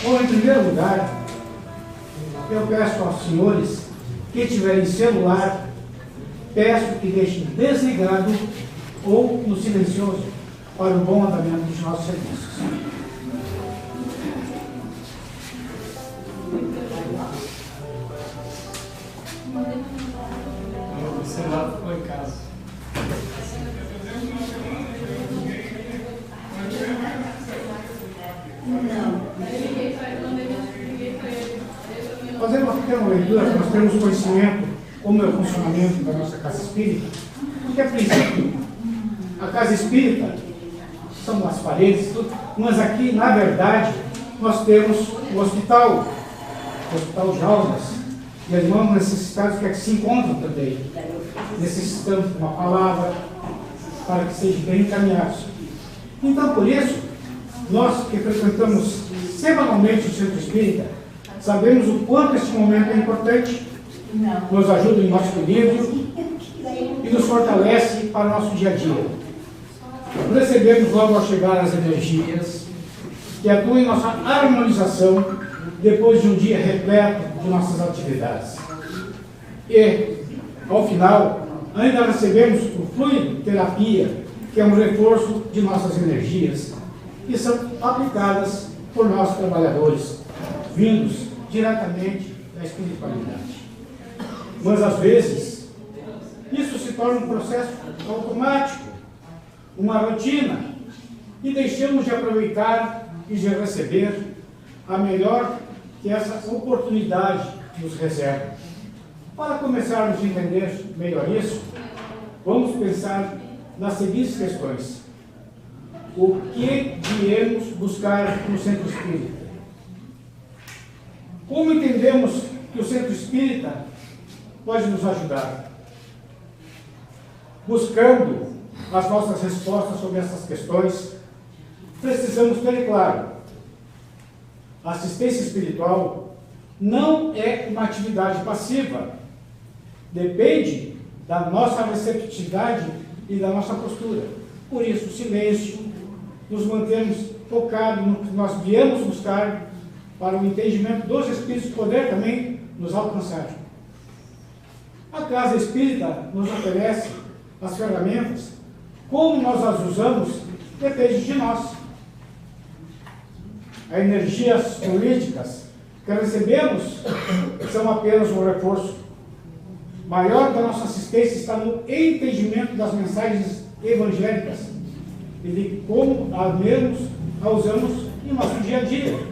Bom, em primeiro lugar, eu peço aos senhores que tiverem celular, peço que deixem desligado ou no silencioso para o bom andamento dos nossos serviços. O celular ficou em casa. Fazendo uma pequena leitura, nós temos conhecimento como é o funcionamento da nossa casa espírita, porque a princípio, a casa espírita são as paredes, tudo, mas aqui, na verdade, nós temos o hospital de almas, e irmãos necessitados que aqui se encontram também, necessitando de uma palavra para que sejam bem encaminhados. Então, por isso, nós que frequentamos semanalmente o Centro Espírita, sabemos o quanto este momento é importante, nos ajuda em nosso equilíbrio e nos fortalece para o nosso dia a dia. Recebemos logo ao chegar as energias que atuam em nossa harmonização depois de um dia repleto de nossas atividades. E, ao final, ainda recebemos o fluido terapia, que é um reforço de nossas energias, que são aplicadas por nós trabalhadores, vindos diretamente da espiritualidade. Mas, às vezes, isso se torna um processo automático, uma rotina, e deixamos de aproveitar e de receber a melhor que essa oportunidade nos reserva. Para começarmos a entender melhor isso, vamos pensar nas seguintes questões. O que viemos buscar no Centro Espírita? Como entendemos que o Centro Espírita pode nos ajudar? Buscando as nossas respostas sobre essas questões, precisamos ter claro: a assistência espiritual não é uma atividade passiva. Depende da nossa receptividade e da nossa postura. Por isso, o silêncio, nos mantemos focados no que nós viemos buscar, para o entendimento dos Espíritos poder também nos alcançar. A Casa Espírita nos oferece as ferramentas. Como nós as usamos depende de nós. As energias políticas que recebemos são apenas um reforço. Maior da nossa assistência está no entendimento das mensagens evangélicas e de como a usamos em nosso dia a dia.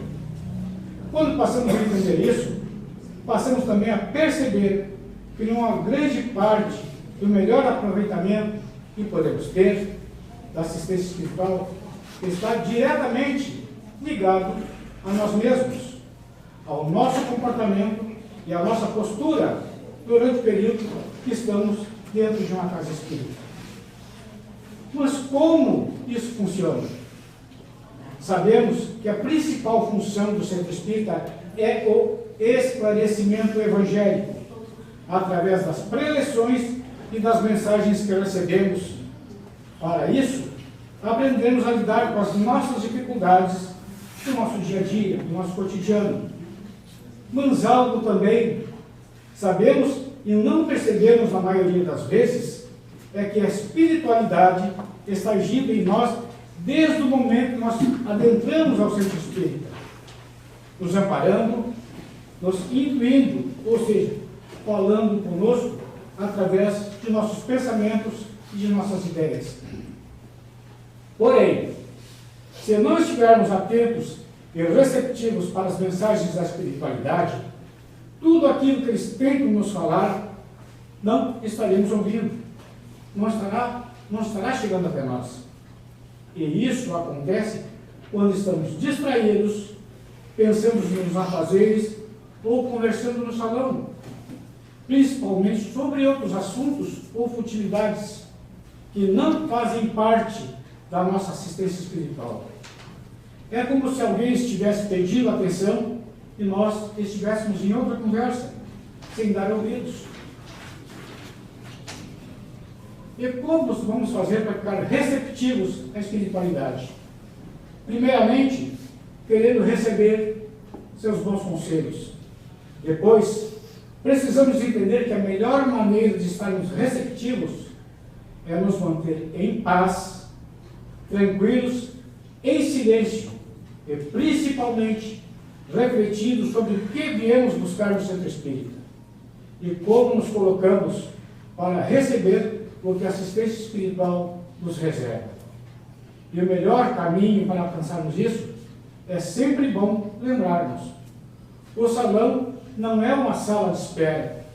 Quando passamos a entender isso, passamos também a perceber que uma grande parte do melhor aproveitamento que podemos ter da assistência espiritual está diretamente ligado a nós mesmos, ao nosso comportamento e à nossa postura durante o período que estamos dentro de uma casa espírita. Mas como isso funciona? Sabemos que a principal função do Centro Espírita é o esclarecimento evangélico, através das preleções e das mensagens que recebemos. Para isso, aprendemos a lidar com as nossas dificuldades do nosso dia a dia, do nosso cotidiano. Mas algo também sabemos e não percebemos na maioria das vezes é que a espiritualidade está agindo em nós desde o momento que nós adentramos ao Centro Espírita, nos amparando, nos intuindo, ou seja, falando conosco através de nossos pensamentos e de nossas ideias. Porém, se não estivermos atentos e receptivos para as mensagens da espiritualidade, tudo aquilo que eles tentam nos falar, não estaremos ouvindo, não estará chegando até nós. E isso acontece quando estamos distraídos, pensando nos afazeres ou conversando no salão, principalmente sobre outros assuntos ou futilidades que não fazem parte da nossa assistência espiritual. É como se alguém estivesse pedindo atenção e nós estivéssemos em outra conversa, sem dar ouvidos. E como vamos fazer para ficar receptivos à espiritualidade? Primeiramente, querendo receber seus bons conselhos. Depois, precisamos entender que a melhor maneira de estarmos receptivos é nos manter em paz, tranquilos, em silêncio e principalmente refletindo sobre o que viemos buscar no centro espírita e como nos colocamos para receber o que a assistência espiritual nos reserva. E o melhor caminho para alcançarmos isso é sempre bom lembrarmos: o salão não é uma sala de espera.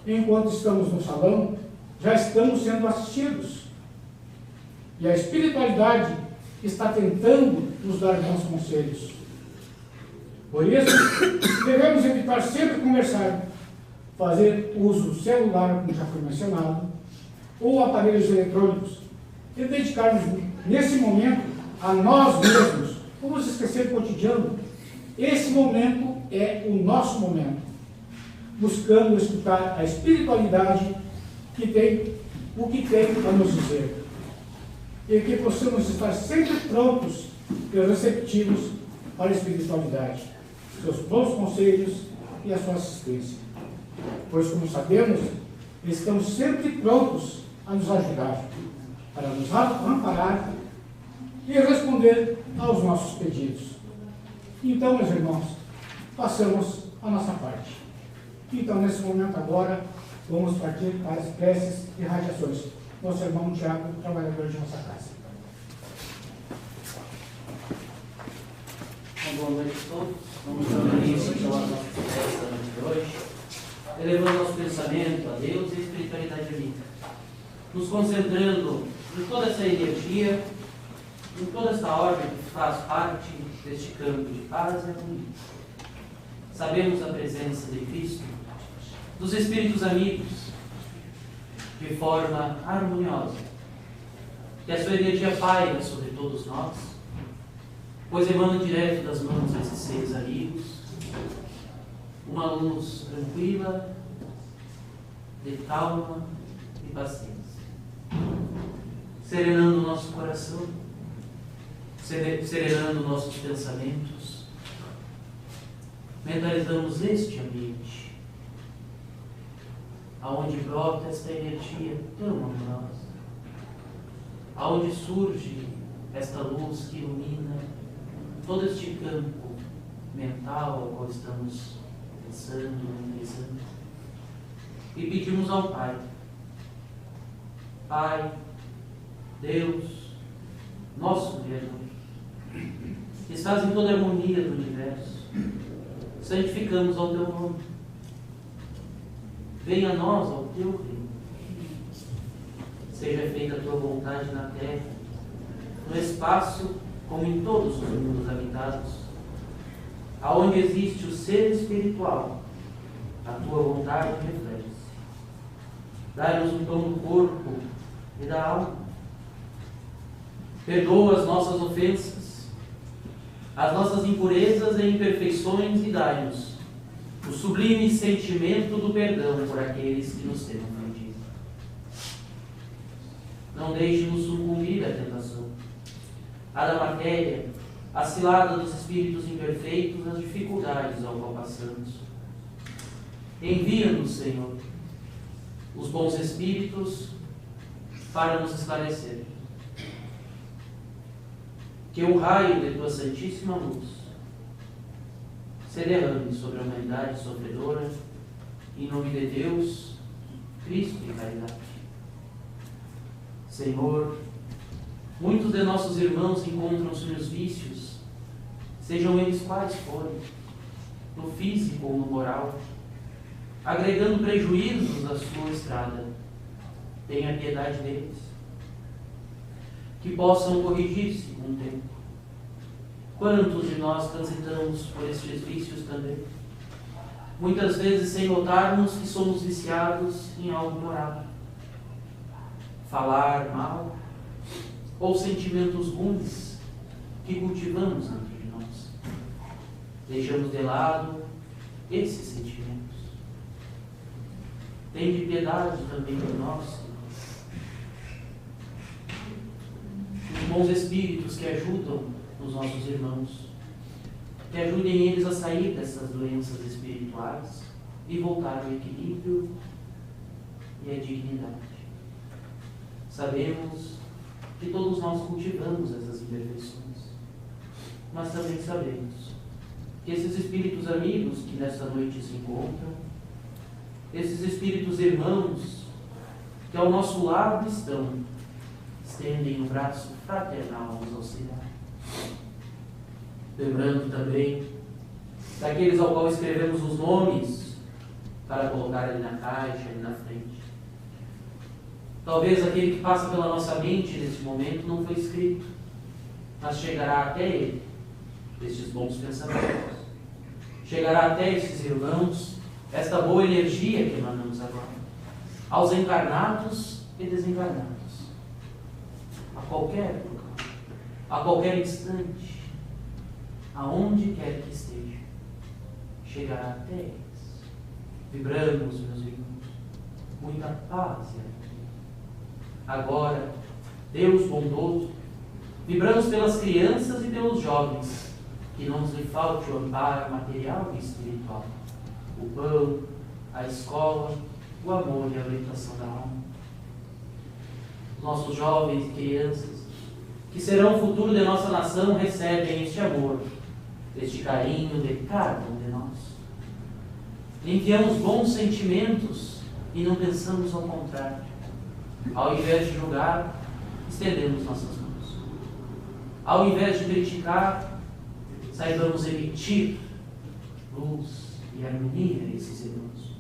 Enquanto estamos no salão, já estamos sendo assistidos. E a espiritualidade está tentando nos dar bons conselhos. Por isso, devemos evitar sempre conversar, fazer uso do celular, como já foi mencionado, ou aparelhos eletrônicos, e dedicarmos nesse momento a nós mesmos. Vamos esquecer o cotidiano. Esse momento é o nosso momento, buscando escutar a espiritualidade que tem o que tem a nos dizer, e que possamos estar sempre prontos e receptivos para a espiritualidade, seus bons conselhos e a sua assistência. Pois, como sabemos, estamos sempre prontos a nos ajudar, para nos amparar e responder aos nossos pedidos. Então, meus irmãos, façamos a nossa parte. Então, nesse momento agora, vamos partir para as preces e radiações. Nosso irmão Tiago, trabalhador de nossa casa. Boa noite a todos. Vamos dar início então às nossas preces da noite de hoje, elevando nosso pensamento a Deus e a espiritualidade amiga, nos concentrando em toda essa energia, em toda essa ordem que faz parte deste campo de paz e harmonia. Sabemos a presença de Cristo, dos Espíritos amigos, de forma harmoniosa, que a sua energia paira sobre todos nós, pois emana direto das mãos desses seres amigos uma luz tranquila, de calma e paciência, serenando o nosso coração, serenando nossos pensamentos. Mentalizamos este ambiente, aonde brota esta energia tão amorosa, aonde surge esta luz que ilumina todo este campo mental ao qual estamos pensando, analisando. E pedimos ao Pai, Pai, Deus, nosso Criador, que estás em toda a harmonia do universo, santificamos ao teu nome. Venha a nós ao teu reino. Seja feita a tua vontade na terra, no espaço, como em todos os mundos habitados. Aonde existe o ser espiritual, a tua vontade reflete-se. Dai-nos o pão do corpo e da alma. Perdoa as nossas ofensas, as nossas impurezas e imperfeições, e dai-nos o sublime sentimento do perdão por aqueles que nos têm ofendido. Não deixe-nos sucumbir à tentação, a da matéria, a cilada dos espíritos imperfeitos, as dificuldades ao qual passamos. Envia-nos, Senhor, os bons espíritos para nos esclarecer. Que o raio de tua santíssima luz se derrame sobre a humanidade sofredora, em nome de Deus, Cristo e caridade. Senhor, muitos de nossos irmãos encontram-se nos vícios, sejam eles quais forem, no físico ou no moral, agregando prejuízos à sua estrada. Tenha piedade deles, que possam corrigir-se com o tempo. Quantos de nós transitamos por estes vícios também? Muitas vezes sem notarmos que somos viciados em algo moral. Falar mal, ou sentimentos ruins que cultivamos dentro de nós. Deixamos de lado esses sentimentos. Tende piedade também de nós, Senhor. Os bons espíritos que ajudam os nossos irmãos. que ajudem eles a sair dessas doenças espirituais e voltar ao equilíbrio e à dignidade. Sabemos que todos nós cultivamos essas imperfeições, mas também sabemos que esses espíritos amigos que nesta noite se encontram, esses espíritos irmãos que ao nosso lado estão, estendem um braço fraternal a nos auxiliar. Lembrando também daqueles ao qual escrevemos os nomes para colocar ali na caixa, ali na frente. Talvez aquele que passa pela nossa mente neste momento não foi escrito, mas chegará até ele, estes bons pensamentos. Chegará até estes irmãos, esta boa energia que emanamos agora, aos encarnados e desencarnados, a qualquer época, a qualquer instante, aonde quer que esteja, chegará até eles. Vibramos, meus irmãos, muita paz e alegria. Agora, Deus bondoso, vibramos pelas crianças e pelos jovens, que não nos lhe falte o amparo material e espiritual, o pão, a escola, o amor e a orientação da alma. Os nossos jovens e crianças, que serão o futuro de nossa nação, recebem este amor, este carinho de cada um de nós. Enviamos bons sentimentos e não pensamos ao contrário. Ao invés de julgar, estendemos nossas mãos. Ao invés de criticar, saibamos emitir luz e harmonia a esses irmãos.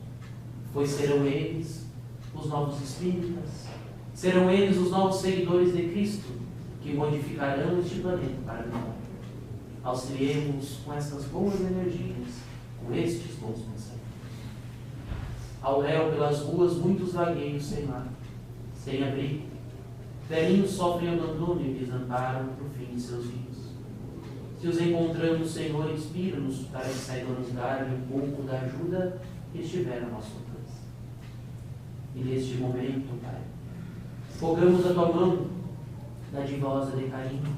Pois serão eles os novos espíritas, serão eles os novos seguidores de Cristo, que modificarão este planeta para melhor. Auxiliemos com essas boas energias, com estes bons pensamentos. Ao léu pelas ruas, muitos vagueios sem lar, sem abrigo. Velhinhos sofrem abandono e desamparam para o fim de seus dias. Se os encontramos, Senhor, inspira-nos para que saibamos dar-lhe um pouco da ajuda que estiver a nosso alcance. E neste momento, Pai, fogamos a tua mão dadivosa de carinho,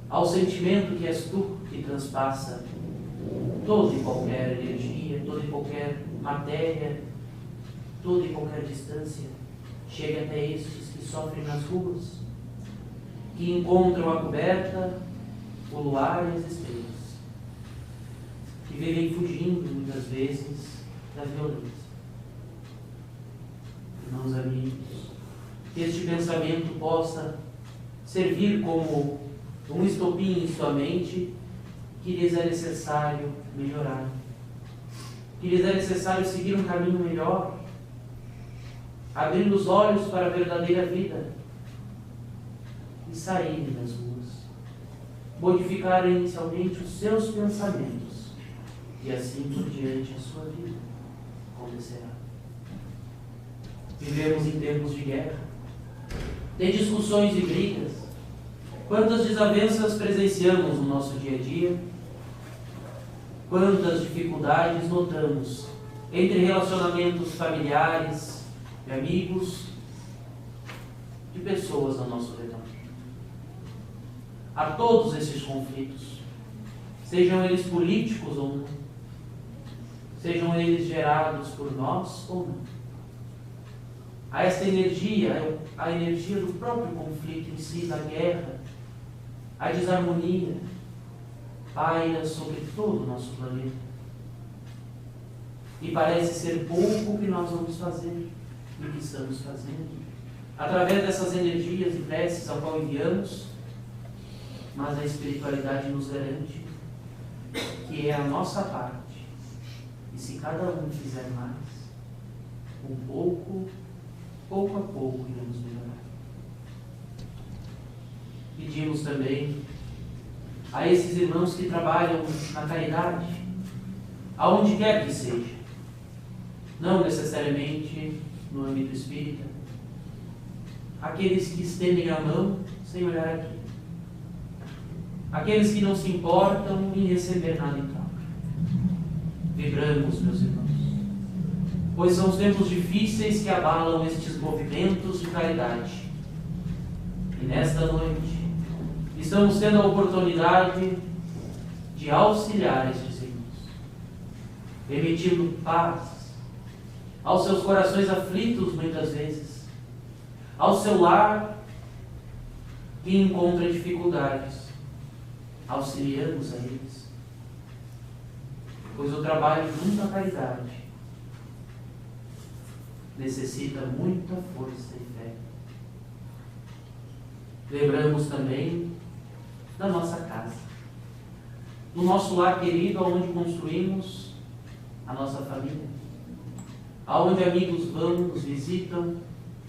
ao sentimento que és tu que transpassa toda e qualquer energia, toda e qualquer matéria, toda e qualquer distância. Chega até estes que sofrem nas ruas, que encontram a coberta, o luar e as estrelas, que vivem fugindo muitas vezes da violência. Irmãos amigos, que este pensamento possa servir como um estopim em sua mente, que lhes é necessário melhorar, que lhes é necessário seguir um caminho melhor, abrindo os olhos para a verdadeira vida e saírem das ruas, modificarem inicialmente os seus pensamentos e assim por diante a sua vida acontecerá. Vivemos em tempos de guerra, de discussões e brigas. Quantas desavenças presenciamos no nosso dia a dia? Quantas dificuldades notamos entre relacionamentos familiares, de amigos, de pessoas ao nosso redor. A todos esses conflitos, sejam eles políticos ou não, sejam eles gerados por nós ou não, a esta energia, a energia do próprio conflito em si, da guerra, a desarmonia, paira sobre todo o nosso planeta. E parece ser pouco o que nós vamos fazer e o que estamos fazendo, através dessas energias e preces ao qual enviamos, mas a espiritualidade nos garante que é a nossa parte. E se cada um fizer mais, um pouco, pouco a pouco iremos melhorar. Pedimos também a esses irmãos que trabalham na caridade, aonde quer que seja, não necessariamente no âmbito espírita, aqueles que estendem a mão sem olhar aqui, aqueles que não se importam em receber nada em troca. Vibramos, meus irmãos, pois são os tempos difíceis que abalam estes movimentos de caridade. E nesta noite estamos tendo a oportunidade de auxiliar estes irmãos, permitindo paz aos seus corações aflitos muitas vezes, ao seu lar que encontra dificuldades, auxiliamos a eles, pois o trabalho junto à caridade necessita muita força e fé. Lembramos também da nossa casa, do nosso lar querido, onde construímos a nossa família, aonde amigos vão, nos visitam,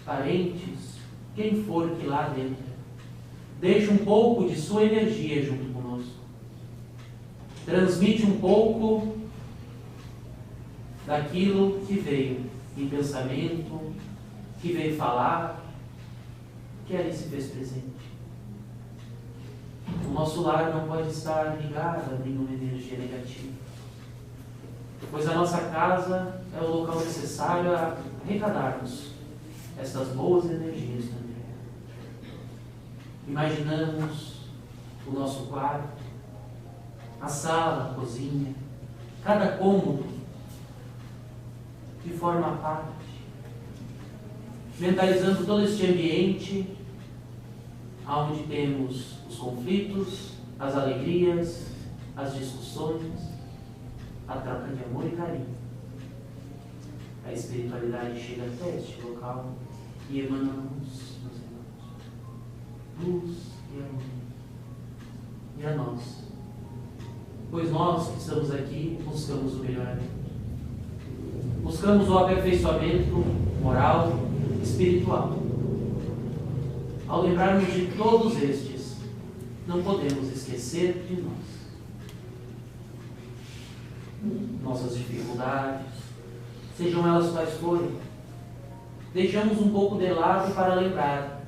parentes, quem for que lá dentro deixe um pouco de sua energia junto conosco, transmite um pouco daquilo que veio em pensamento, que veio falar, que ali se fez presente. O nosso lar não pode estar ligado a nenhuma energia negativa, pois a nossa casa é o local necessário a arrecadarmos essas boas energias também. Imaginamos o nosso quarto, a sala, a cozinha, cada cômodo que forma parte, mentalizando todo este ambiente onde temos os conflitos, as alegrias, as discussões, a troca de amor e carinho. A espiritualidade chega até este local e emanamos, meus irmãos, luz e amor. E a nós, pois nós que estamos aqui buscamos o melhoramento, buscamos o aperfeiçoamento moral, espiritual. Ao lembrarmos de todos estes, não podemos esquecer de nós. Nossas dificuldades, sejam elas quais forem, deixamos um pouco de lado para lembrar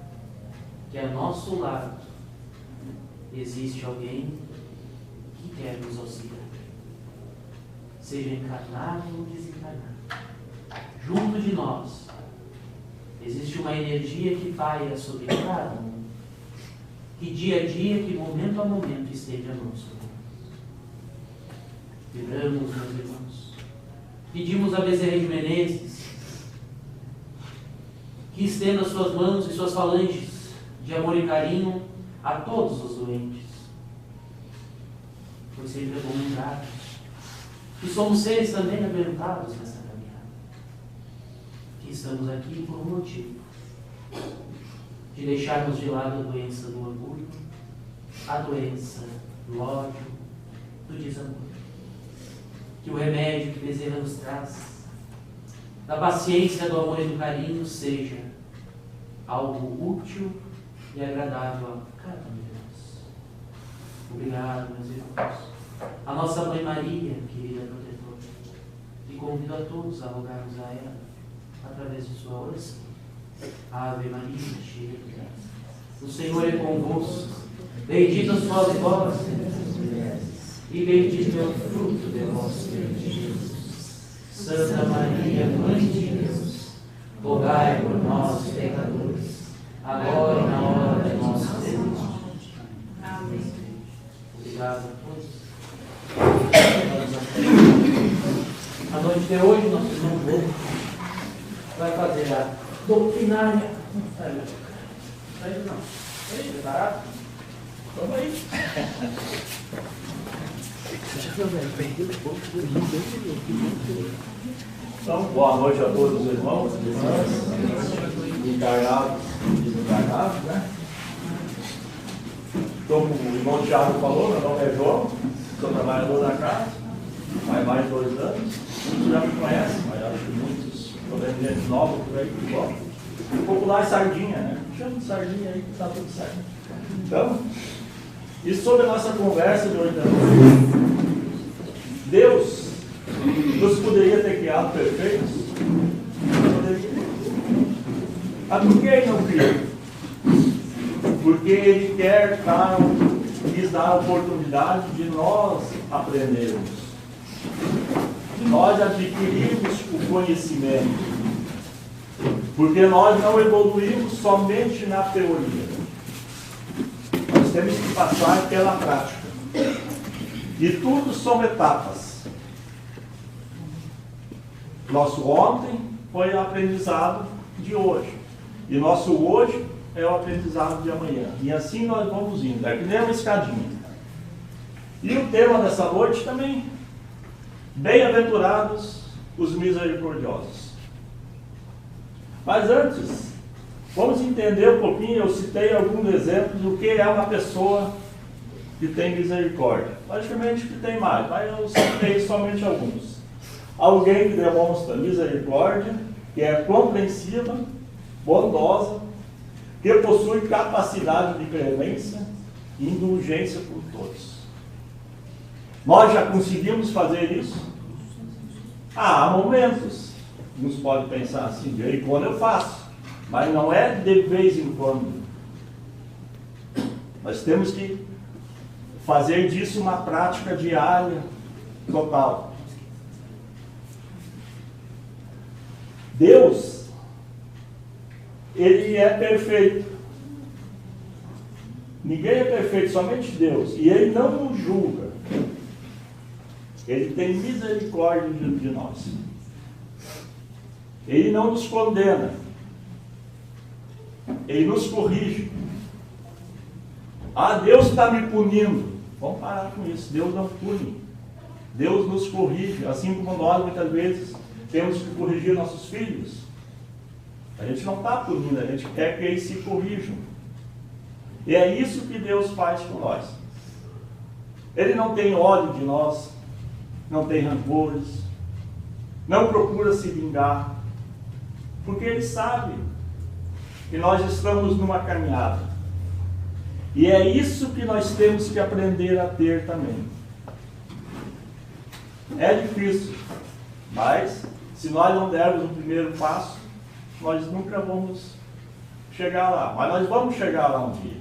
que a nosso lado existe alguém que quer nos auxiliar, seja encarnado ou desencarnado. Junto de nós existe uma energia que paira sobre cada um, que dia a dia, que momento a momento esteja a nós. Vibramos, meus irmãos, pedimos a Bezerra de Menezes que estenda suas mãos e suas falanges de amor e carinho a todos os doentes, pois sempre é bom lembrar que somos seres também abençoados nessa caminhada, que estamos aqui por um motivo, de deixarmos de lado a doença do orgulho, a doença do ódio, do desamor. Que o remédio que Bezerra nos traz, da paciência, do amor e do carinho, seja algo útil e agradável a cada um de nós. Obrigado, meus irmãos. A nossa Mãe Maria, querida protetora, e convido a todos a rogarmos a ela, através de sua oração. Ave Maria, cheia de graça, o Senhor é convosco. Bendita sois vós entre as mulheres, e bendito é o fruto de vosso ventre, Jesus. Santa Maria, Mãe de Deus, rogai por nós, pecadores, agora e na hora de nossa morte. Amém. Obrigado a todos. A noite de hoje, nosso irmão João vai fazer a doutrinária. Não. Preparado? Vamos aí. Então, boa noite a todos os irmãos, irmãs, encarnados e desencarnados, né? Então, como o irmão Thiago falou, meu nome é João, sou trabalhador da casa, faz mais de 2 anos. Muitos já me conhecem, mas acho que muitos, talvez gente nova por aí que gostam. O popular é sardinha, né? Chama de sardinha aí que tá tudo certo. Então, e sobre a nossa conversa de hoje da noite, Deus nos poderia ter criado perfeitos? Poderia. Mas por que Ele não criou? Porque Ele quer lhes dar a oportunidade de nós aprendermos, de nós adquirirmos o conhecimento. Porque nós não evoluímos somente na teoria. Nós temos que passar pela prática. E tudo são etapas. Nosso ontem foi o aprendizado de hoje. E nosso hoje é o aprendizado de amanhã. E assim nós vamos indo. É que nem uma escadinha. E o tema dessa noite também. Bem-aventurados os misericordiosos. Mas antes, vamos entender um pouquinho. Eu citei alguns exemplos do que é uma pessoa que tem misericórdia. Logicamente que tem mais, mas eu citei somente alguns. Alguém que demonstra misericórdia, que é compreensiva, bondosa, que possui capacidade de clemência e indulgência por todos. Nós já conseguimos fazer isso? Há momentos. Uns podem pensar assim, de vez em quando eu faço, mas não é de vez em quando. Nós temos que fazer disso uma prática diária, total. Deus, Ele é perfeito. Ninguém é perfeito, somente Deus. E Ele não nos julga. Ele tem misericórdia de nós. Ele não nos condena. Ele nos corrige. Ah, Deus está me punindo. Vamos parar com isso. Deus não pune. Deus nos corrige. Assim como nós, muitas vezes, temos que corrigir nossos filhos. A gente não está punindo, a gente quer que eles se corrijam. E é isso que Deus faz com nós. Ele não tem ódio de nós, não tem rancores, não procura se vingar, porque Ele sabe que nós estamos numa caminhada. E é isso que nós temos que aprender a ter também. É difícil, mas se nós não dermos o primeiro passo, nós nunca vamos chegar lá. Mas nós vamos chegar lá um dia.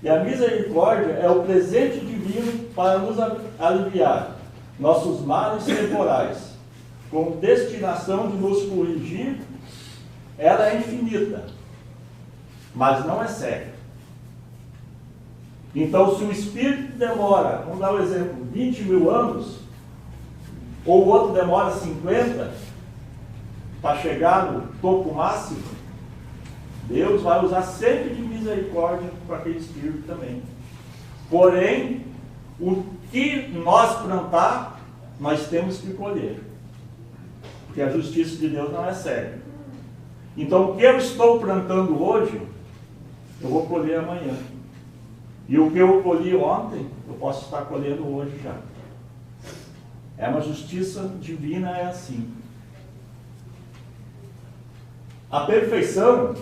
E a misericórdia é o presente divino para nos aliviar nossos males temporais, com destinação de nos corrigir. Ela é infinita, mas não é cega. Então, se o Espírito demora, vamos dar um exemplo, 20 mil anos, ou o outro demora 50, para chegar no topo máximo, Deus vai usar sempre de misericórdia para aquele Espírito também. Porém, o que nós plantar, nós temos que colher. Porque a justiça de Deus não é cega. Então, o que eu estou plantando hoje, eu vou colher amanhã. E o que eu colhi ontem, eu posso estar colhendo hoje já. É uma justiça divina, é assim. A perfeição,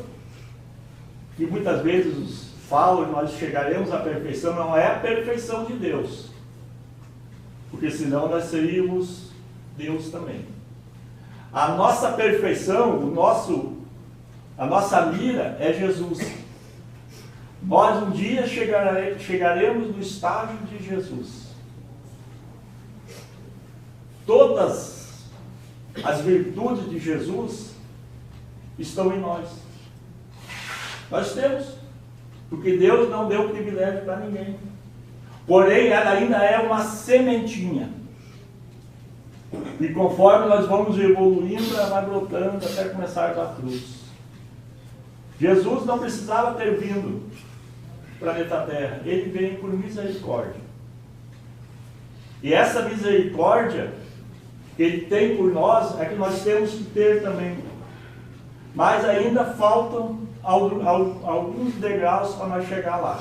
que muitas vezes falam, nós chegaremos à perfeição, não é a perfeição de Deus. Porque senão nós seríamos Deus também. A nossa perfeição, a nossa mira é Jesus. Nós um dia chegaremos no estágio de Jesus. Todas as virtudes de Jesus estão em nós. Nós temos, porque Deus não deu privilégio para ninguém. Porém, ela ainda é uma sementinha. E conforme nós vamos evoluindo, ela vai brotando até começar a dar frutos. Jesus não precisava ter vindo para o planeta Terra. Ele veio por misericórdia. E essa misericórdia que Ele tem por nós, é que nós temos que ter também. Mas ainda faltam alguns degraus para nós chegar lá.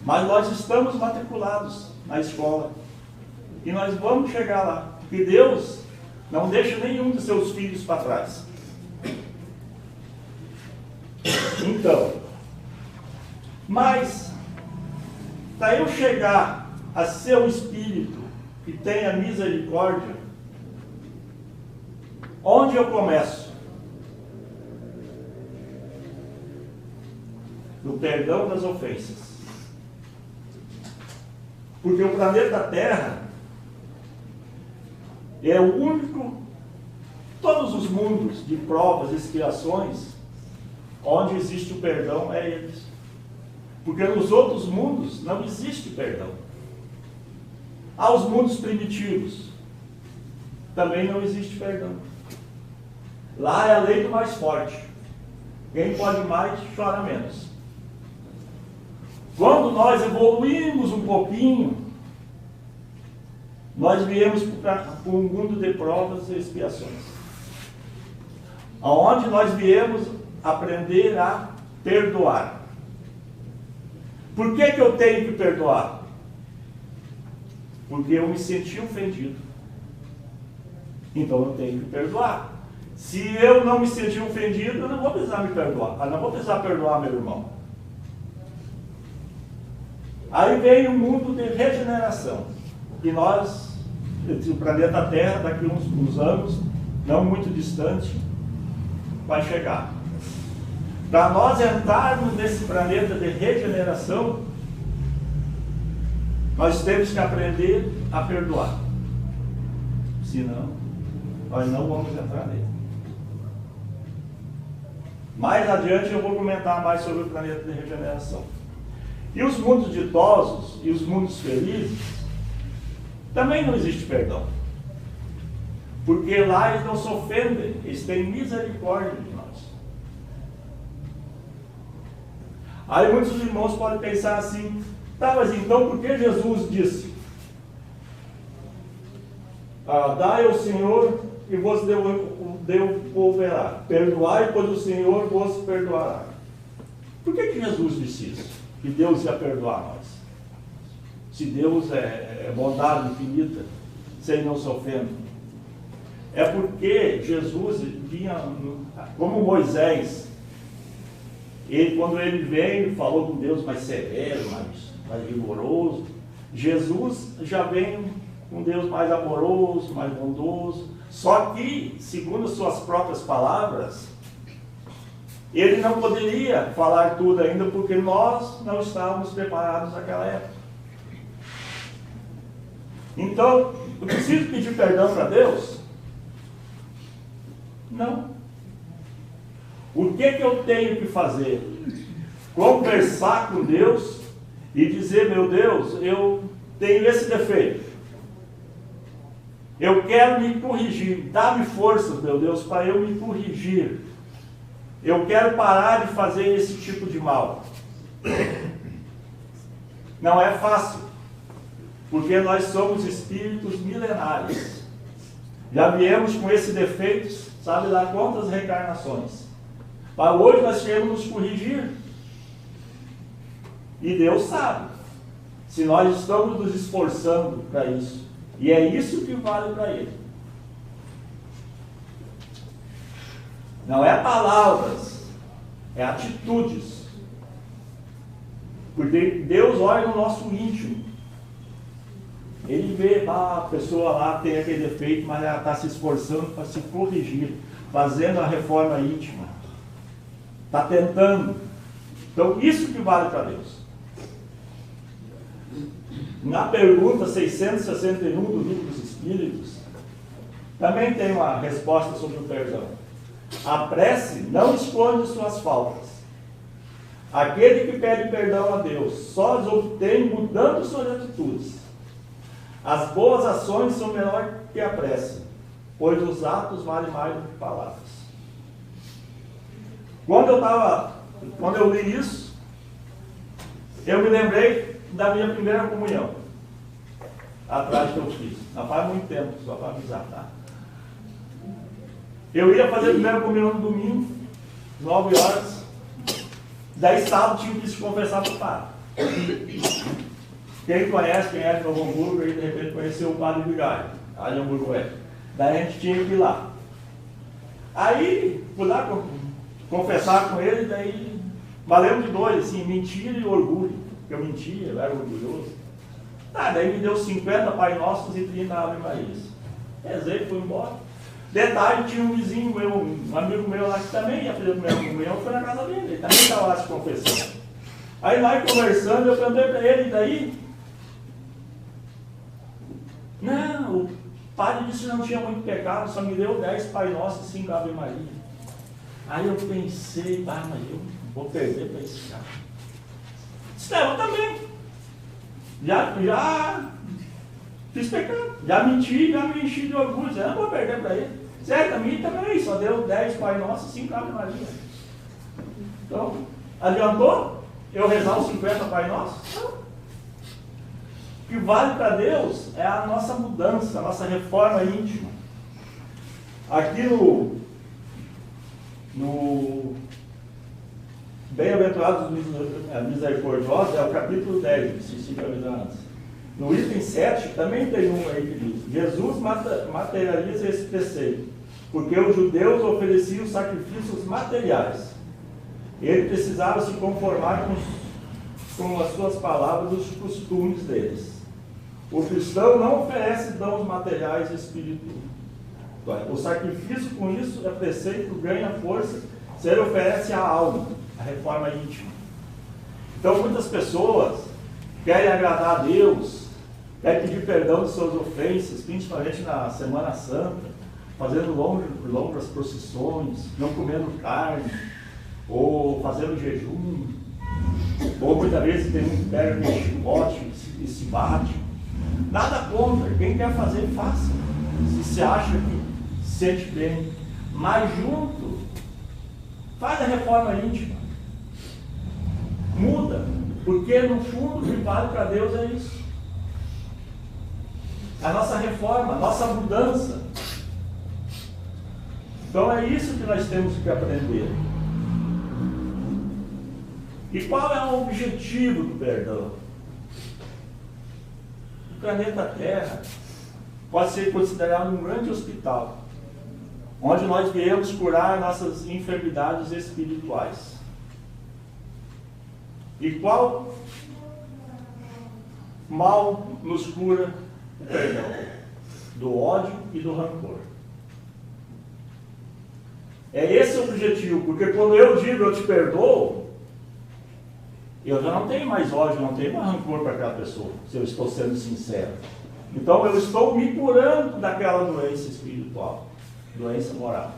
Mas nós estamos matriculados na escola. E nós vamos chegar lá. Porque Deus não deixa nenhum de seus filhos para trás. Então, mas para eu chegar a ser um espírito que tenha misericórdia, onde eu começo? No perdão das ofensas. Porque o planeta Terra é o único, todos os mundos de provas e expiações, onde existe o perdão é eles. Porque nos outros mundos não existe perdão. Aos mundos primitivos, também não existe perdão. Lá é a lei do mais forte. Quem pode mais, chora menos. Quando nós evoluímos um pouquinho, nós viemos para um mundo de provas e expiações. Aonde nós viemos aprender a perdoar. Por que eu tenho que perdoar? Porque eu me senti ofendido. Então eu tenho que perdoar. Se eu não me sentir ofendido, eu não vou precisar me perdoar. Eu não vou precisar perdoar meu irmão. Aí vem o mundo de regeneração. E nós, o planeta Terra, daqui a uns anos, não muito distante, vai chegar. Para nós entrarmos nesse planeta de regeneração, nós temos que aprender a perdoar. Senão, nós não vamos entrar nele. Mais adiante eu vou comentar mais sobre o planeta de regeneração. E os mundos ditosos e os mundos felizes, também não existe perdão. Porque lá eles não se ofendem, eles têm misericórdia de nós. Aí muitos irmãos podem pensar assim, tá, mas então por que Jesus disse, dai ao Senhor e vos devolverá, perdoai, pois o Senhor vos perdoará. Por que Jesus disse isso? Que Deus ia perdoar nós. Se Deus é bondade infinita, se Ele não se ofende. É porque Jesus vinha, como Moisés, quando ele veio, falou com Deus mais severo, mais rigoroso. Jesus já vem com Deus mais amoroso, mais bondoso. Só que, segundo suas próprias palavras, ele não poderia falar tudo ainda, porque nós não estávamos preparados naquela época. Então, eu preciso pedir perdão para Deus? Não. O que eu tenho que fazer? Conversar com Deus e dizer, meu Deus, eu tenho esse defeito. Eu quero me corrigir. Dá-me forças, meu Deus, para eu me corrigir. Eu quero parar de fazer esse tipo de mal. Não é fácil, porque nós somos espíritos milenares. Já viemos com esse defeito, sabe lá quantas reencarnações. Mas hoje nós queremos nos corrigir. E Deus sabe, se nós estamos nos esforçando para isso. E é isso que vale para Ele. Não é palavras, é atitudes. Porque Deus olha no nosso íntimo. Ele vê, a pessoa lá tem aquele defeito, mas ela está se esforçando para se corrigir, fazendo a reforma íntima. Está tentando. Então, isso que vale para Deus. Na pergunta 661 do Livro dos Espíritos, também tem uma resposta sobre o perdão. A prece não esconde suas faltas. Aquele que pede perdão a Deus só as obtém mudando suas atitudes. As boas ações são melhor que a prece, pois os atos valem mais do que palavras. Quando eu li isso, eu me lembrei da minha primeira comunhão, atrás que eu fiz. Não faz muito tempo, só para avisar, tá? Eu ia fazer a primeira comunhão no domingo, 9 horas. Daí sábado tinha que se confessar para o padre. Quem conhece, quem é de Novo Hamburgo, aí de repente conheceu o padre Vigário, lá de Hamburgo Oeste. Daí a gente tinha que ir lá. Aí, fui lá confessar com ele, daí valeu de dois, assim, mentira e orgulho. Eu mentia, eu era orgulhoso. Daí me deu 50 Pai Nossos e 30 Ave Marias. Rezei, fui embora. Detalhe, tinha um vizinho meu, um amigo meu lá que também ia fazer a primeira comunhão, foi na casa dele, ele também estava lá se confessando. Aí lá conversando, eu perguntei para ele, e daí? Não, o padre disse que não tinha muito pecado, só me deu 10 Pai Nossos e 5 Ave Maria. Aí eu pensei, mas eu vou perder para esse cara. Disse, eu também. Já Fiz pecado. Já menti, já me enchi de orgulho. Eu não vou perder para ele. Certo, a mim também. Só deu 10 Pai Nosso e 5 Ave Maria. Então, adiantou eu rezar os 50 Pai Nosso? Não. O que vale para Deus é a nossa mudança, a nossa reforma íntima. Aqui no Bem-aventurados misericordiosos é o capítulo 10, se sincronizar antes. No item 7 também tem um aí que diz: Jesus materializa esse preceito, porque os judeus ofereciam sacrifícios materiais. Ele precisava se conformar com as suas palavras e os costumes deles. O cristão não oferece dons materiais espirituais. O sacrifício com isso é preceito, ganha força, se ele oferece a alma, a reforma íntima. Então muitas pessoas querem agradar a Deus, querem pedir perdão de suas ofensas, principalmente na Semana Santa, fazendo longas procissões, não comendo carne, ou fazendo jejum, ou muitas vezes tem um que pega um chicote e se bate. Nada contra, quem quer fazer, faça. Se acha que se sente bem, mas junto, faz a reforma íntima. Muda, porque no fundo o que vale para Deus é isso. A nossa reforma, a nossa mudança. Então é isso que nós temos que aprender. E qual é o objetivo do perdão? O planeta Terra pode ser considerado um grande hospital, onde nós viemos curar nossas enfermidades espirituais. E qual mal nos cura o perdão? Do ódio e do rancor. É esse o objetivo, porque quando eu digo eu te perdoo, eu já não tenho mais ódio, não tenho mais rancor para aquela pessoa, se eu estou sendo sincero. Então eu estou me curando daquela doença espiritual, doença moral,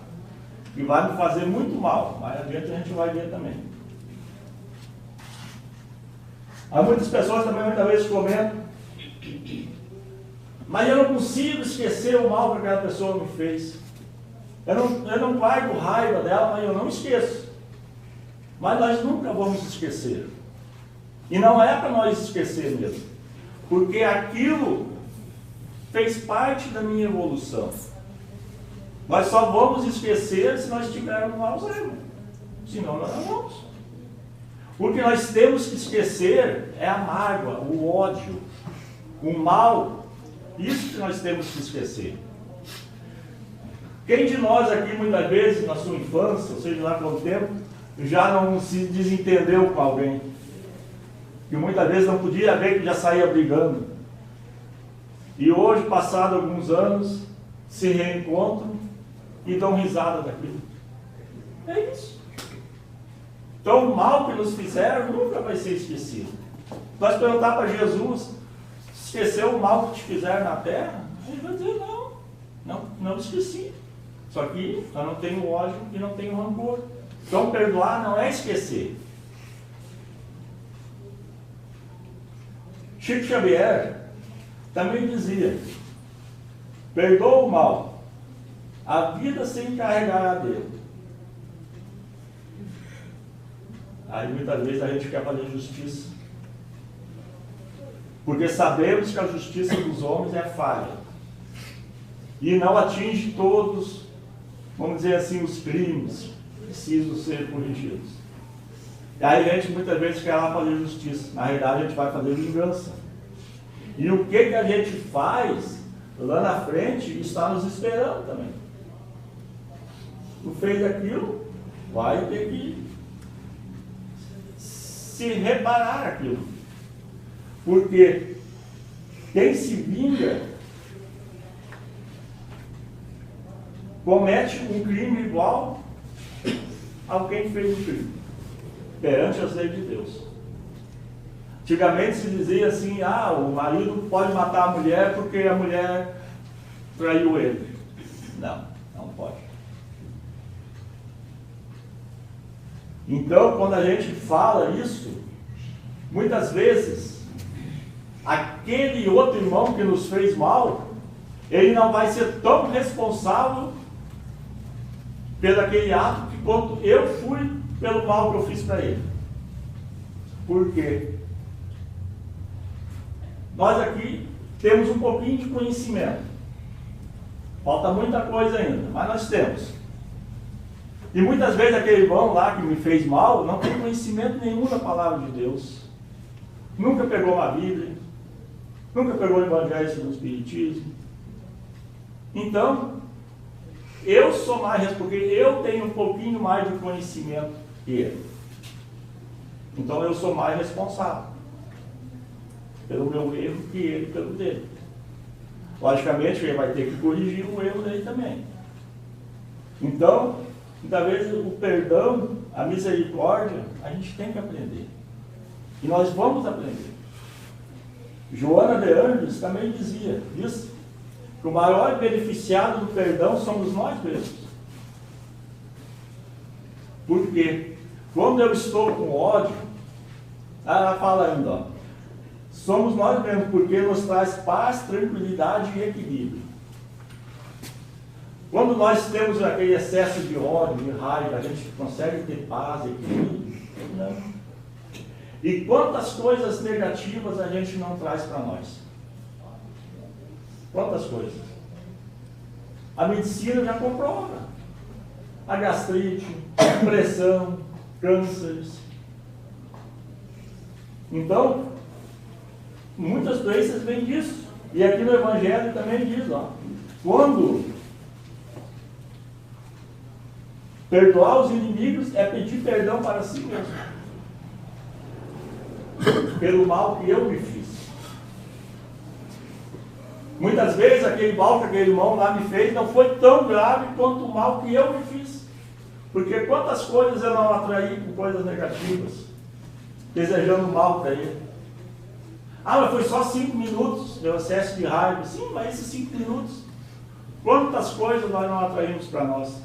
que vai me fazer muito mal, mais adiante a gente vai ver também. Há muitas pessoas também muitas vezes comentam: mas eu não consigo esquecer o mal que aquela pessoa me fez. Eu não guardo raiva dela, mas eu não esqueço. Mas nós nunca vamos esquecer. E não é para nós esquecer mesmo, porque aquilo fez parte da minha evolução. Nós só vamos esquecer se nós tivermos Alzheimer. Senão nós não vamos. O que nós temos que esquecer é a mágoa, o ódio, o mal. Isso que nós temos que esquecer. Quem de nós aqui, muitas vezes, na sua infância, ou seja lá quanto tempo, já não se desentendeu com alguém? Que muitas vezes não podia ver que já saía brigando. E hoje, passado alguns anos, se reencontram e dão risada daquilo. É isso. Então o mal que nos fizeram nunca vai ser esquecido. Nós perguntar para Jesus: esqueceu o mal que te fizeram na terra? Ele vai dizer: não esqueci. Só que eu não tenho ódio e não tenho rancor. Então perdoar não é esquecer. Chico Xavier também dizia: perdoa o mal, a vida sem carregar a dele. Aí muitas vezes a gente quer fazer justiça, porque sabemos que a justiça dos homens é falha e não atinge todos, vamos dizer assim, os crimes precisam ser corrigidos. E aí a gente muitas vezes quer lá fazer justiça, na realidade a gente vai fazer vingança. E o que a gente faz lá na frente está nos esperando também. Tu fez aquilo, vai ter que se reparar aquilo. Porque quem se vinga comete um crime igual ao quem fez o crime, perante as leis de Deus. Antigamente se dizia assim: o marido pode matar a mulher porque a mulher traiu ele. Não pode. Então, quando a gente fala isso, muitas vezes aquele outro irmão que nos fez mal, ele não vai ser tão responsável pelo aquele ato que quanto eu fui pelo mal que eu fiz para ele. Por quê? Nós aqui temos um pouquinho de conhecimento. Falta muita coisa ainda, mas nós temos. E muitas vezes aquele irmão lá que me fez mal não tem conhecimento nenhum da palavra de Deus. Nunca pegou uma Bíblia, nunca pegou o Evangelho do Espiritismo. Então, eu sou mais, porque eu tenho um pouquinho mais de conhecimento que ele. Então eu sou mais responsável pelo meu erro que ele pelo dele. Logicamente ele vai ter que corrigir o erro dele também. Então, muitas vezes o perdão, a misericórdia, a gente tem que aprender. E nós vamos aprender. Joana de Ângeles também dizia isso, que o maior beneficiado do perdão somos nós mesmos. Por quê? Quando eu estou com ódio, ela fala ainda, ó, somos nós mesmos, porque nos traz paz, tranquilidade e equilíbrio. Quando nós temos aquele excesso de ódio, de raiva, a gente consegue ter paz, equilíbrio? Não. E quantas coisas negativas a gente não traz para nós? Quantas coisas? A medicina já comprova. A gastrite, pressão, cânceres. Então, muitas doenças vêm disso. E aqui no Evangelho também diz, ó, quando perdoar os inimigos é pedir perdão para si mesmo. Pelo mal que eu me fiz. Muitas vezes aquele mal que aquele irmão lá me fez não foi tão grave quanto o mal que eu me fiz. Porque quantas coisas eu não atraí com coisas negativas, desejando mal para ele. Ah, mas foi só 5 minutos de excesso de raiva. Sim, mas esses 5 minutos, quantas coisas nós não atraímos para nós?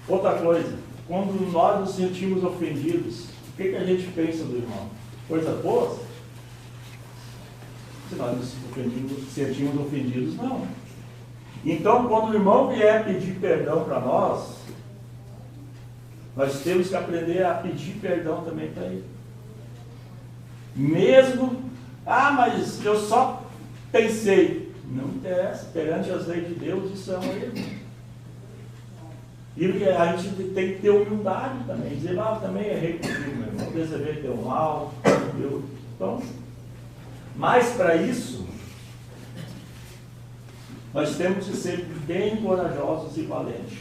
Outra coisa, quando nós nos sentimos ofendidos, o que a gente pensa do irmão? Coisa boa? Se nós nos sentimos ofendidos, não. Então, quando o irmão vier pedir perdão para nós temos que aprender a pedir perdão também para ele. Mesmo, mas eu só pensei. Não interessa, perante as leis de Deus, isso é um erro. E a gente tem que ter humildade também, dizer, também errei comigo, meu irmão, desejei teu mal, então, mas para isso, nós temos que ser bem corajosos e valentes.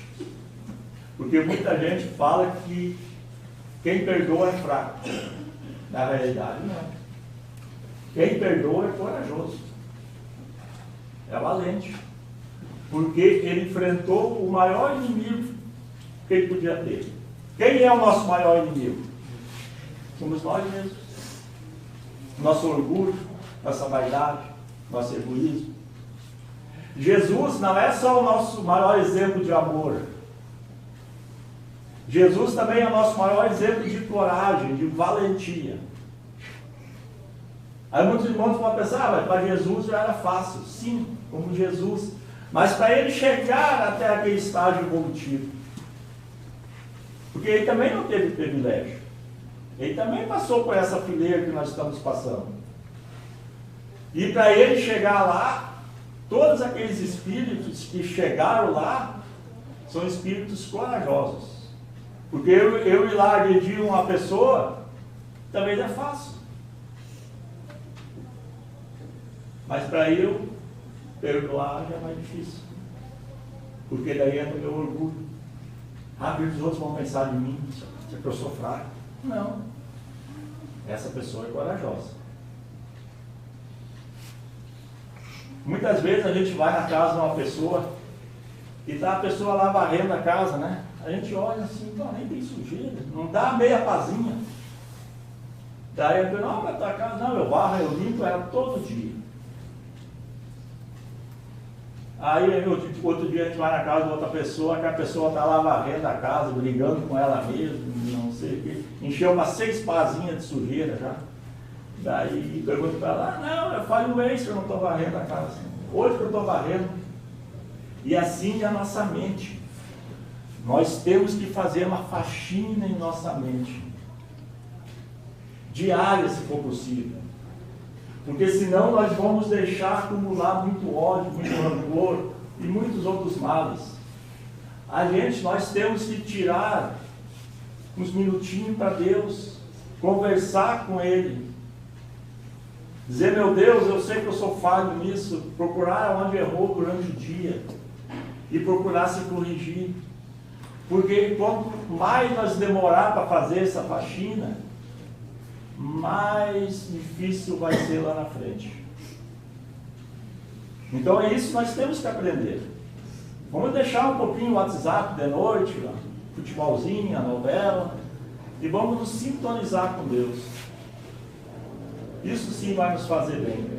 Porque muita gente fala que quem perdoa é fraco. Na realidade, não. Quem perdoa é corajoso. É valente. Porque ele enfrentou o maior inimigo que ele podia ter. Quem é o nosso maior inimigo? Somos nós mesmos. Nosso orgulho, nossa vaidade, nosso egoísmo. Jesus não é só o nosso maior exemplo de amor. Jesus também é o nosso maior exemplo de coragem, de valentia. Aí muitos irmãos vão pensar, mas para Jesus já era fácil. Sim, como Jesus. Mas para ele chegar até aquele estágio evolutivo. Porque ele também não teve privilégio. Ele também passou por essa fileira que nós estamos passando. E para ele chegar lá, todos aqueles espíritos que chegaram lá, são espíritos corajosos. Porque eu ir lá agredir uma pessoa, também não é fácil. Mas para eu perdoar já é mais difícil. Porque daí entra o meu orgulho. Os outros vão pensar de mim, se eu sou fraco. Não. Essa pessoa é corajosa. Muitas vezes a gente vai na casa de uma pessoa e está a pessoa lá varrendo a casa, né? A gente olha assim, nem tem sujeira, não dá meia pazinha. Daí eu falo, mas tua casa, não, eu varro, eu limpo ela todo dia. Aí outro dia a gente vai na casa de outra pessoa, que a pessoa está lá varrendo a casa, brigando com ela mesma, não sei o quê. Encheu umas 6 pazinhas de sujeira já. Daí pergunto para ela, não, eu falo um mês que eu não estou varrendo a casa. Hoje que eu estou varrendo. E assim é a nossa mente. Nós temos que fazer uma faxina em nossa mente. Diária, se for possível. Porque senão nós vamos deixar acumular muito ódio, muito rancor e muitos outros males. Nós temos que tirar uns minutinhos para Deus, conversar com Ele. Dizer, meu Deus, eu sei que eu sou falho nisso, procurar onde errou durante o dia e procurar se corrigir. Porque quanto mais nós demorar para fazer essa faxina, mais difícil vai ser lá na frente. Então é isso que nós temos que aprender. Vamos deixar um pouquinho o WhatsApp de noite, futebolzinho, a novela, e vamos nos sintonizar com Deus. Isso sim vai nos fazer bem.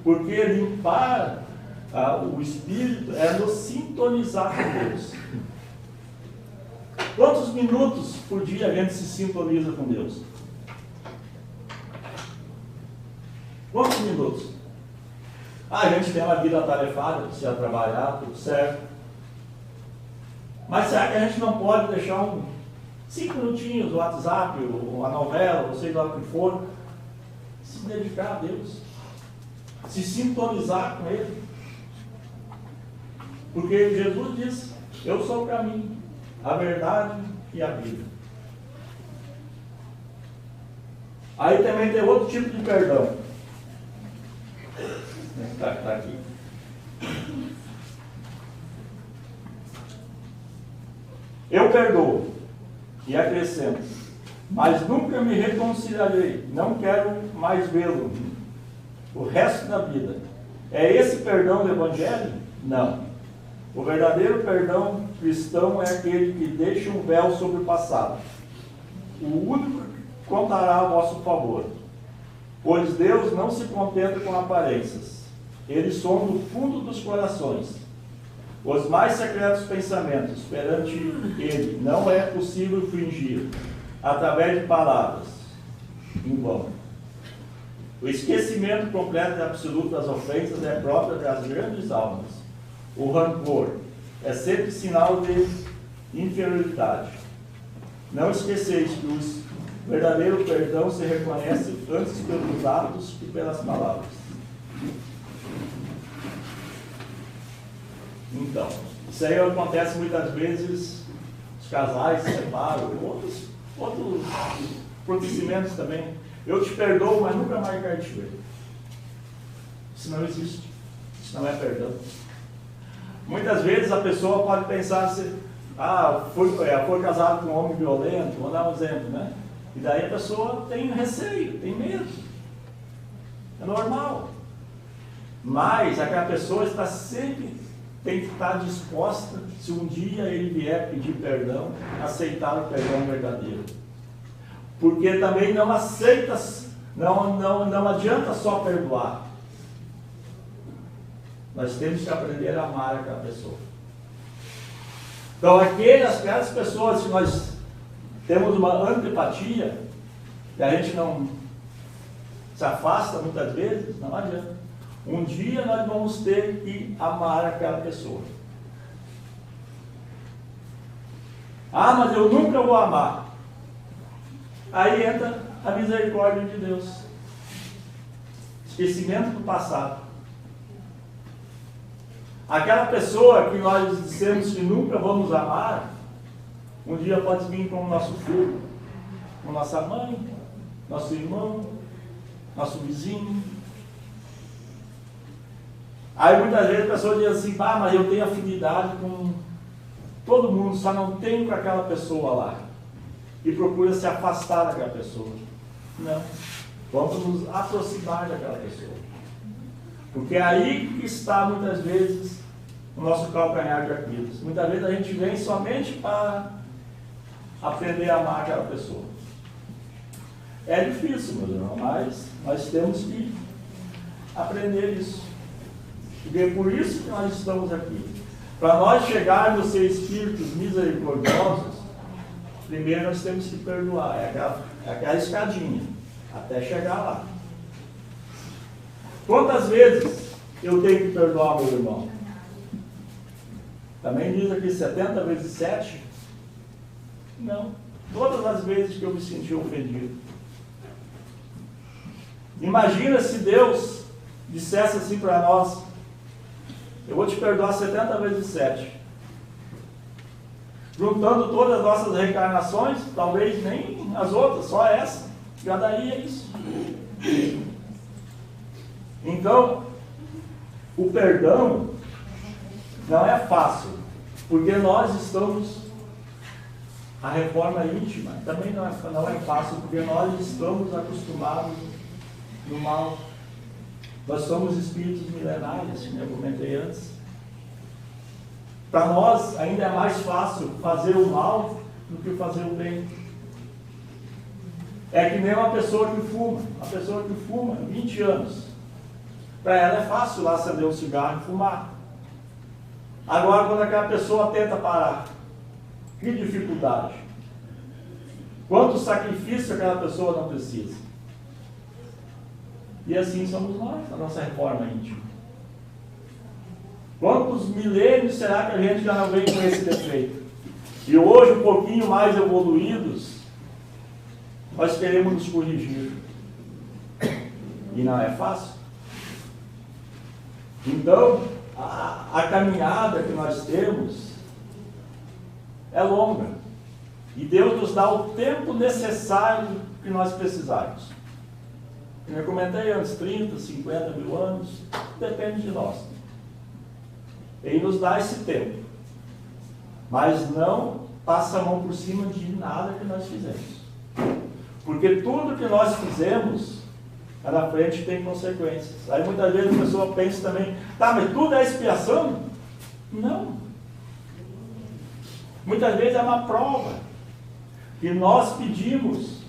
Porque limpar o Espírito é nos sintonizar com Deus. Quantos minutos por dia a gente se sintoniza com Deus? Quantos minutos? A gente tem uma vida atarefada, precisa trabalhar, tudo certo. Mas será que a gente não pode deixar 5 minutinhos, o WhatsApp, a novela, ou seja lá o que for, se dedicar a Deus, se sintonizar com Ele? Porque Jesus disse, eu sou o caminho, a verdade e a vida. Aí também tem outro tipo de perdão. Está aqui. Eu perdoo e acrescento, mas nunca me reconciliarei, não quero mais vê-lo o resto da vida. É esse perdão do Evangelho? Não. O verdadeiro perdão cristão é aquele que deixa um véu sobre o passado. O único que contará a vosso favor. Pois Deus não se contenta com aparências. Ele sonda o fundo dos corações. Os mais secretos pensamentos perante Ele não é possível fingir, através de palavras, em vão. O esquecimento completo e absoluto das ofensas é próprio das grandes almas. O rancor é sempre sinal de inferioridade. Não esqueceis que o verdadeiro perdão se reconhece antes pelos atos que pelas palavras. Então, isso aí acontece muitas vezes, os casais se separam, outros acontecimentos também. Eu te perdoo, mas nunca mais quero te ver. Isso não existe. Isso não é perdão. Muitas vezes a pessoa pode pensar assim, foi casado com um homem violento, vou dar um exemplo, né? E daí a pessoa tem receio, tem medo. É normal. Mas aquela pessoa está sempre, tem que estar disposta, se um dia ele vier pedir perdão, aceitar o perdão verdadeiro. Porque também não aceita, não adianta só perdoar. Nós temos que aprender a amar aquela pessoa. Então, aquelas pessoas que nós temos uma antipatia, que a gente não se afasta muitas vezes, não adianta. Um dia nós vamos ter que amar aquela pessoa. Ah, mas eu nunca vou amar. Aí entra a misericórdia de Deus. Esquecimento do passado. Aquela pessoa que nós dissemos que nunca vamos amar, um dia pode vir com o nosso filho, com nossa mãe, nosso irmão, nosso vizinho. Aí muitas vezes a pessoa diz assim, mas eu tenho afinidade com todo mundo, só não tenho com aquela pessoa lá. E procura se afastar daquela pessoa. Não. Vamos nos aproximar daquela pessoa. Porque é aí que está muitas vezes o nosso calcanhar de Aquiles. Muitas vezes a gente vem somente para aprender a amar aquela pessoa. É difícil, meus irmãos, mas nós temos que aprender isso. Porque é por isso que nós estamos aqui. Para nós chegarmos a ser espíritos misericordiosos, primeiro nós temos que perdoar. É aquela escadinha, até chegar lá. Quantas vezes eu tenho que perdoar meu irmão? Também diz aqui 70 vezes 7? Não. Todas as vezes que eu me senti ofendido. Imagina se Deus dissesse assim para nós: eu vou te perdoar 70 vezes 7. Juntando todas as nossas reencarnações, talvez nem as outras, só essa, já daria isso. Então, o perdão não é fácil, porque nós estamos, a reforma íntima também não é fácil, porque nós estamos acostumados no mal. Nós somos espíritos milenários, como eu comentei antes. Para nós ainda é mais fácil fazer o mal do que fazer o bem. É que nem uma pessoa que fuma 20 anos. Para ela é fácil lá acender um cigarro e fumar. Agora, quando aquela pessoa tenta parar, que dificuldade. Quanto sacrifício aquela pessoa não precisa. E assim somos nós, na nossa reforma íntima. Quantos milênios será que a gente já não vem com esse defeito? E hoje, um pouquinho mais evoluídos, nós queremos nos corrigir. E não é fácil. Então, a caminhada que nós temos é longa. E Deus nos dá o tempo necessário que nós precisarmos. Como eu comentei antes, 30, 50 mil anos, depende de nós. Ele nos dá esse tempo. Mas não passa a mão por cima de nada que nós fizemos. Porque tudo que nós fizemos, lá na frente tem consequências. Aí muitas vezes a pessoa pensa também, tá, mas tudo é expiação? Não. Muitas vezes é uma prova que nós pedimos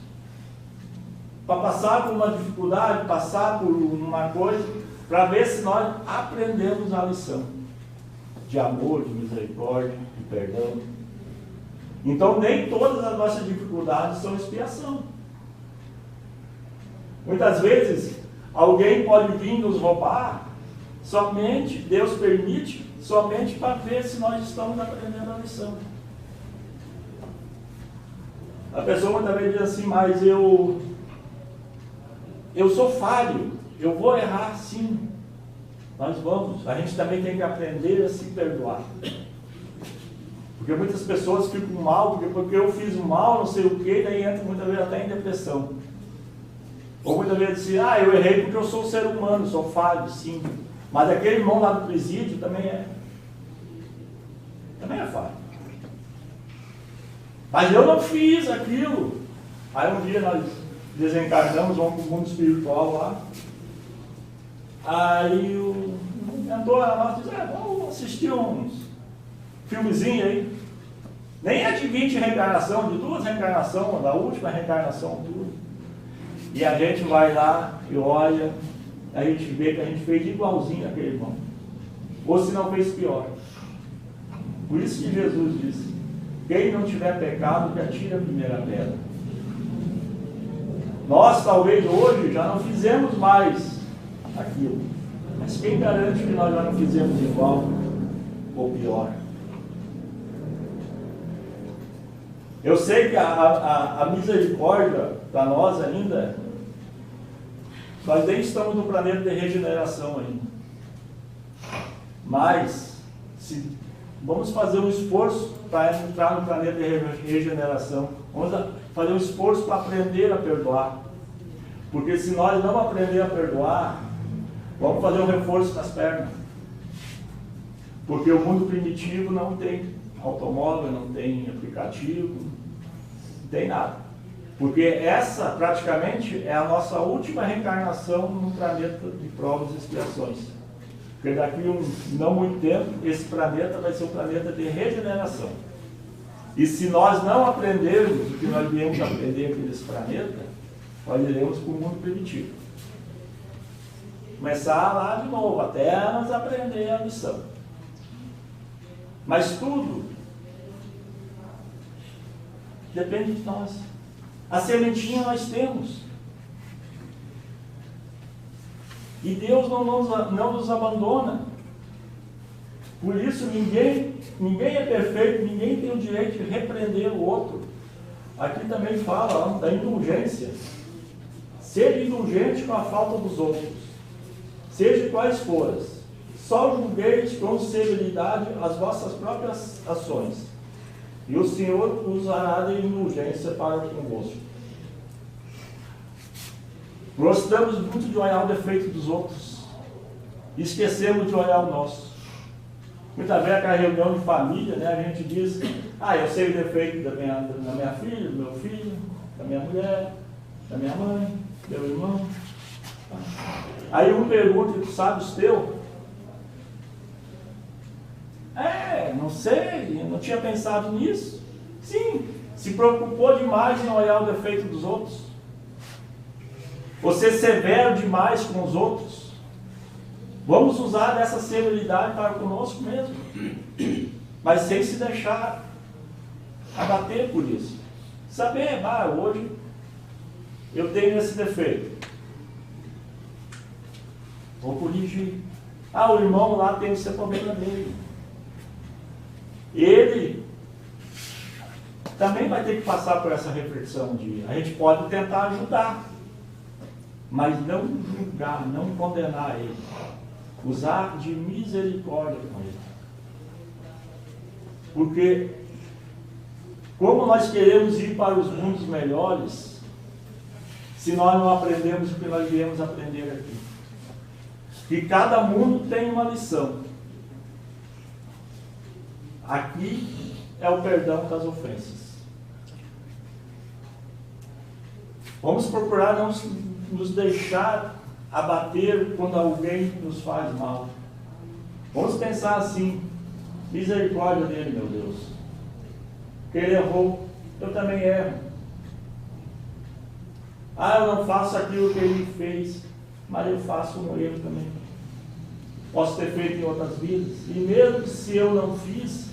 para passar por uma dificuldade, passar por uma coisa, para ver se nós aprendemos a lição de amor, de misericórdia, de perdão. Então nem todas as nossas dificuldades são expiação. Muitas vezes alguém pode vir nos roubar, somente, Deus permite, somente para ver se nós estamos aprendendo a lição. A pessoa muitas vezes diz assim, mas eu sou falho, eu vou errar sim. Nós vamos, a gente também tem que aprender a se perdoar. Porque muitas pessoas ficam mal, porque eu fiz um mal, não sei o que, daí entra muitas vezes até em depressão. Ou muitas vezes dizem, eu errei porque eu sou ser humano, sou falho, sim. Mas aquele irmão lá do presídio também é falho. Mas eu não fiz aquilo. Aí um dia nós desencarnamos, vamos para o mundo espiritual lá. Aí o mentor lá disse, vamos assistir uns filmezinhos aí. Nem é de 20 reencarnação, de 2 reencarnações, da última reencarnação, tudo. E a gente vai lá e olha, a gente vê que a gente fez igualzinho aquele irmão. Ou se não fez pior. Por isso que Jesus disse, quem não tiver pecado, que atire a primeira pedra. Nós talvez hoje já não fizemos mais aquilo. Mas quem garante que nós já não fizemos igual ou pior? Eu sei que a misericórdia para nós ainda, nós nem estamos no planeta de regeneração ainda. Mas, vamos fazer um esforço para entrar no planeta de regeneração. Vamos fazer um esforço para aprender a perdoar. Porque se nós não aprender a perdoar, vamos fazer um reforço nas pernas. Porque o mundo primitivo não tem automóvel, não tem aplicativo, não tem nada. Porque essa, praticamente, é a nossa última reencarnação no planeta de provas e expiações. Porque daqui não muito tempo, esse planeta vai ser um planeta de regeneração. E se nós não aprendermos o que nós viemos aprender aqui nesse planeta, nós iremos para o mundo primitivo. Começar lá de novo, até nós aprender a lição. Mas tudo depende de nós. A sementinha nós temos. E Deus não nos abandona. Por isso ninguém é perfeito, ninguém tem o direito de repreender o outro. Aqui também fala da indulgência. Seja indulgente com a falta dos outros, seja quais forem. Só julgueis com severidade as vossas próprias ações, e o Senhor usará de indulgência para convosco. Gostamos muito de olhar o defeito dos outros, e esquecemos de olhar o nosso. Muitas vezes, aquela reunião de família, né, a gente diz: eu sei o defeito da minha filha, do meu filho, da minha mulher, da minha mãe, do meu irmão. Aí um pergunta: tu sabe os teus? Não sei, eu não tinha pensado nisso. Sim, se preocupou demais em olhar o defeito dos outros. Você é severo demais com os outros. Vamos usar dessa severidade para conosco mesmo, mas sem se deixar abater por isso. Saber, hoje eu tenho esse defeito, vou corrigir. O irmão lá tem esse problema dele. Ele também vai ter que passar por essa reflexão de a gente pode tentar ajudar, mas não julgar, não condenar ele. Usar de misericórdia com ele. Porque como nós queremos ir para os mundos melhores, se nós não aprendemos o que nós viemos aprender aqui? Que cada mundo tem uma lição. Aqui é o perdão das ofensas. Vamos procurar não nos deixar abater quando alguém nos faz mal. Vamos pensar assim: misericórdia dele, meu Deus. Que ele errou, eu também erro. Eu não faço aquilo que ele fez, mas eu faço um erro também. Posso ter feito em outras vidas. E mesmo se eu não fiz,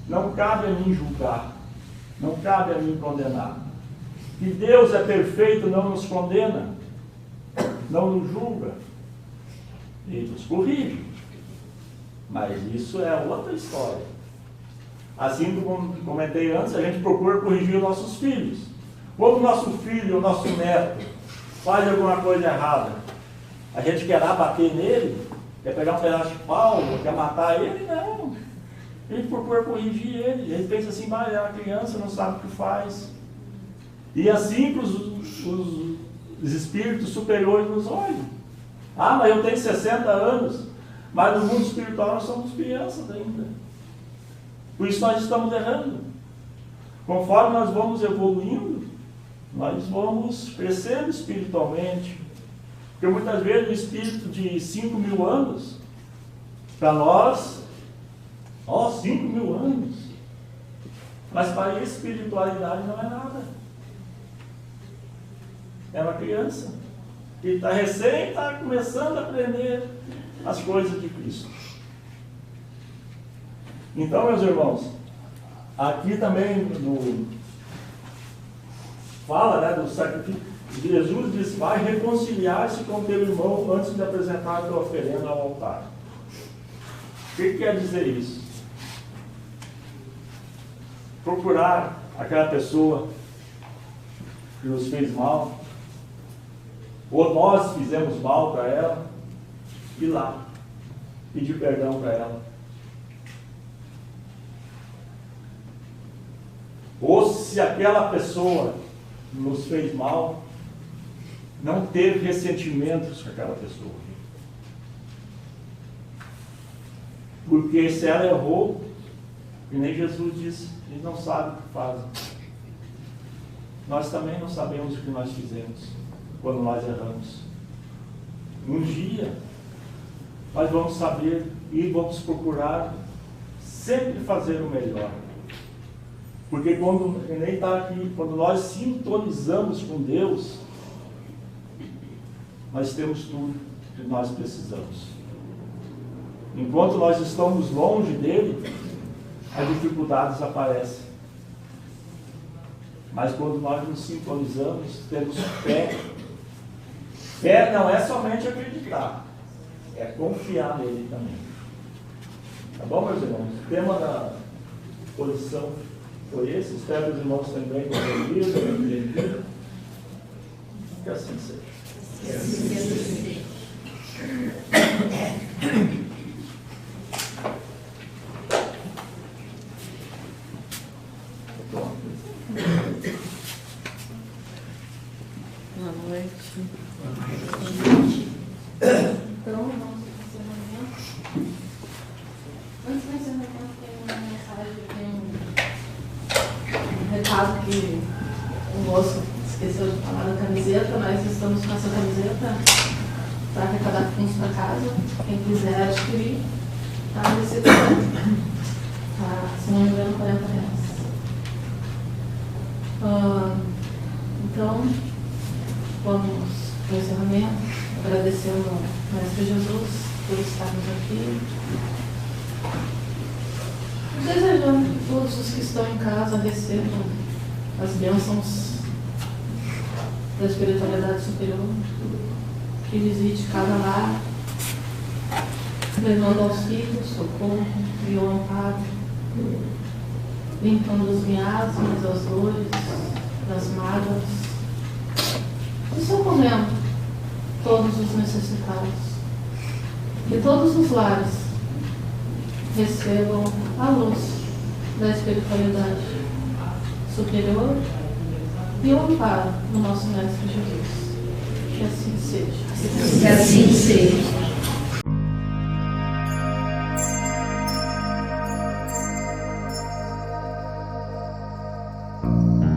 não cabe a mim julgar, não cabe a mim condenar. Que Deus é perfeito, não nos condena, não nos julga, Ele nos corrige. Mas isso é outra história. Assim como comentei antes, a gente procura corrigir os nossos filhos. Quando o nosso filho, o nosso neto, faz alguma coisa errada, a gente quer lá bater nele, quer pegar um pedaço de pau, quer matar ele? Não. A gente procura corrigir ele. Ele pensa assim: mas é uma criança, não sabe o que faz. E assim que os espíritos superiores nos olham. Mas eu tenho 60 anos, mas no mundo espiritual nós somos crianças ainda. Por isso nós estamos errando. Conforme nós vamos evoluindo, nós vamos crescendo espiritualmente. Porque muitas vezes o espírito de 5.000 anos, para nós, 5.000 anos. Mas para a espiritualidade não é nada. É uma criança que está começando a aprender as coisas de Cristo. Então, meus irmãos, aqui também fala do sacrifício. Jesus diz: vai reconciliar-se com teu irmão antes de apresentar a tua oferenda ao altar. O que quer dizer isso? Procurar aquela pessoa que nos fez mal, ou nós fizemos mal para ela, ir lá, pedir perdão para ela. Ou se aquela pessoa nos fez mal, não ter ressentimentos com aquela pessoa. Porque se ela errou, que nem Jesus disse, eles não sabem o que fazem. Nós também não sabemos o que nós fizemos quando nós erramos. Um dia, nós vamos saber e vamos procurar sempre fazer o melhor. Porque quando, nem está aqui, quando nós sintonizamos com Deus, nós temos tudo. que nós precisamos. Enquanto nós estamos longe dele, as dificuldades aparecem. Mas quando nós nos sintonizamos, temos fé. Fé não é somente acreditar, é confiar nele também. Tá bom, meus irmãos? O tema da exposição foi esse. Espero que os irmãos também compreendido, entendido. Que assim seja. Que assim seja. Boa noite. Então, vamos para o encerramento. Antes do encerramento, tem uma mensagem, tem um recado que o moço esqueceu de falar da camiseta. Nós estamos com essa camiseta para arrecadar fundos para casa. Quem quiser adquirir, está nesse plano. Tá, se não me engano, R$40. Então, vamos para o encerramento, agradecendo ao Mestre Jesus por estarmos aqui. Desejando que todos os que estão em casa recebam as bênçãos da espiritualidade superior, que visite cada lar, levando aos filhos socorro e o amparo, limpando os miasmas, as dores, das mágoas, e socorrendo todos os necessitados. Que todos os lares recebam a luz da espiritualidade superior e o amparo do nosso Mestre Jesus. Que assim seja. Que assim seja.